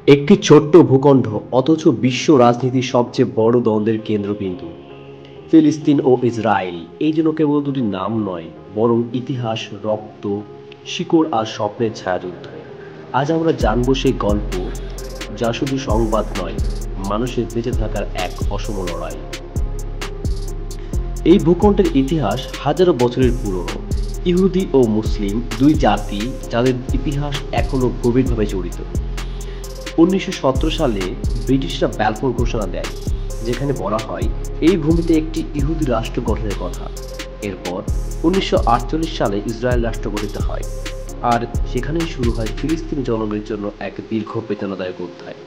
একটি ছোট্ট ভূখণ্ড অথচ বিশ্ব রাজনীতির সবচেয়ে বড় দ্বন্দ্বের কেন্দ্রবিন্দু। ফিলিস্তিন ও ইসরায়েল এই জন্য কেবল দুটি নাম নয়, বরং ইতিহাস, রক্ত, শিকড় আর স্বপ্নের ছায়াযুদ্ধ। আজ আমরা জানব সেই গল্প, যা শুধু সংবাদ নয়, মানুষের বেঁচে থাকার এক অসম লড়াই। এই ভূখণ্ডের ইতিহাস হাজারো বছরের পুরনো। ইহুদি ও মুসলিম দুই জাতি, যাদের ইতিহাস এখনো গভীরভাবে জড়িত। 1917 সালে ব্রিটিশরা ব্যালফোর ঘোষণা দেয়, যেখানে বলা হয় এই ভূমিতে একটি ইহুদি রাষ্ট্র গঠনের কথা। এরপর 1948 সালে ইসরায়েল রাষ্ট্র গঠিত হয়, আর সেখানেই শুরু হয় ফিলিস্তিনি জনগণের জন্য এক দীর্ঘ বেদনাদায়ক অধ্যায়।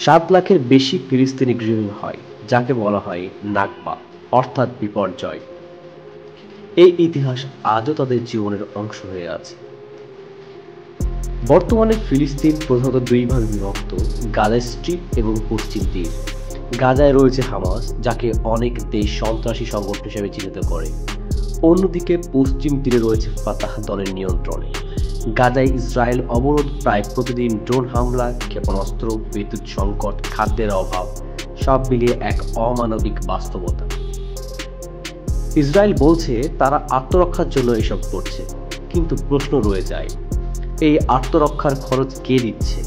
7 লাখের বেশি ফিলিস্তিনি গৃহহীন হয়, যাকে বলা হয় নাকবা, অর্থাৎ বিপর্যয়। এই ইতিহাস আজও তাদের জীবনের অংশ হয়ে আছে। বর্তমানে ফিলিস্তিন প্রধানত দুই ভাগে বিভক্ত: গাজা স্ট্রিপ এবং পশ্চিম তীর। গাজায় রয়েছে হামাস, যাকে অনেক দেশ সন্ত্রাসী সংগঠন হিসেবে চিহ্নিত করে। অন্যদিকে পশ্চিম তীরে রয়েছে ফাতাহ দলের নিয়ন্ত্রণে। গাজায় ইসরায়েল অবরোধ, প্রায় প্রতিদিন ড্রোন হামলা, ক্ষেপণাস্ত্র, বিদ্যুৎ সংকট, খাদ্যের অভাব, সব মিলিয়ে এক অমানবিক বাস্তবতা। ইসরায়েল বলছে তারা আত্মরক্ষার জন্য এসব করছে, কিন্তু প্রশ্ন রয়ে যায়, এই আত্মরক্ষার খরচ কে দিচ্ছে?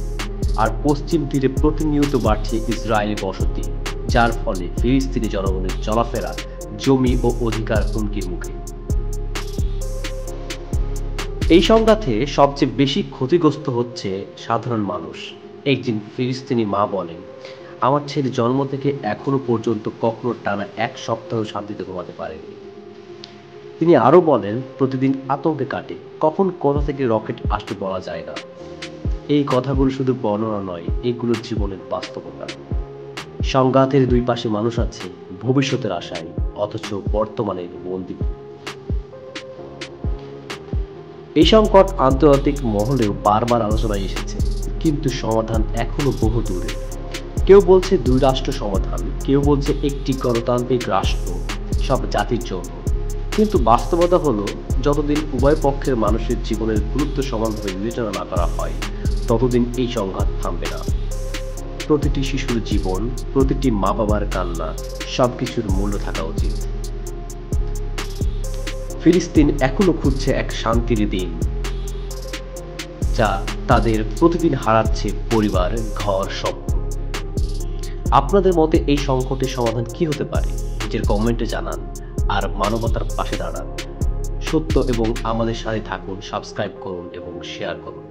আর পশ্চিম তীরে প্রতিনিয়ত বাড়ছে ইসরায়েলি বসতি, যার ফলে ফিলিস্তিনি জনগণের চলাফেরা, জমি ও অধিকার হুমকির মুখে। এই সংঘাতে সবচেয়ে বেশি ক্ষতিগ্রস্ত হচ্ছে সাধারণ মানুষ। একজন ফিলিস্তিনি মা বলেন, আমার ছেলে জন্ম থেকে এখনো পর্যন্ত কখনো টানা 1 সপ্তাহ শান্তিতে ঘুমাতে পারেনি। তিনি আরো বলেন, প্রতিদিন আতঙ্কে কাটে, কখন কোথা থেকে রকেট আসবে বলা যায় না। এই কথাগুলো শুধু বর্ণনা নয়, এগুলো জীবনের বাস্তবতা। সংঘাতের দুই পাশে মানুষ আছে ভবিষ্যতের আশায়, অথচ বর্তমানে বন্দী। এই সংকট আন্তর্জাতিক মহলেও বারবার আলোচনায় এসেছে, কিন্তু সমাধান এখনো বহু দূরে। কেউ বলছে 2 রাষ্ট্র সমাধান, কেউ বলছে একটি গণতান্ত্রিক রাষ্ট্র সব জাতির জন্য। কিন্তু বাস্তবতা হলো, যতদিন উভয় পক্ষের মানুষের জীবনের গুরুত্ব সমানভাবে বিবেচনা না করা হয়, ততদিন এই সংঘাত থামবে না। প্রতিটি শিশুর জীবন, প্রতিটি মা বাবার কান্না, সবকিছুর মূল্য থাকা উচিত। ফিলিস্তিন এখনো খুঁজছে এক শান্তির দিন, যা তাদের প্রতিদিন হারাচ্ছে পরিবার, ঘর, স্বপ্ন। আপনাদের মতে এই সংকটের সমাধান কি হতে পারে? নিজের কমেন্টে জানান, আর মানবতার পাশে দাঁড়ান। সত্য এবং আমাদের সাথে থাকুন, সাবস্ক্রাইব করুন এবং শেয়ার করুন।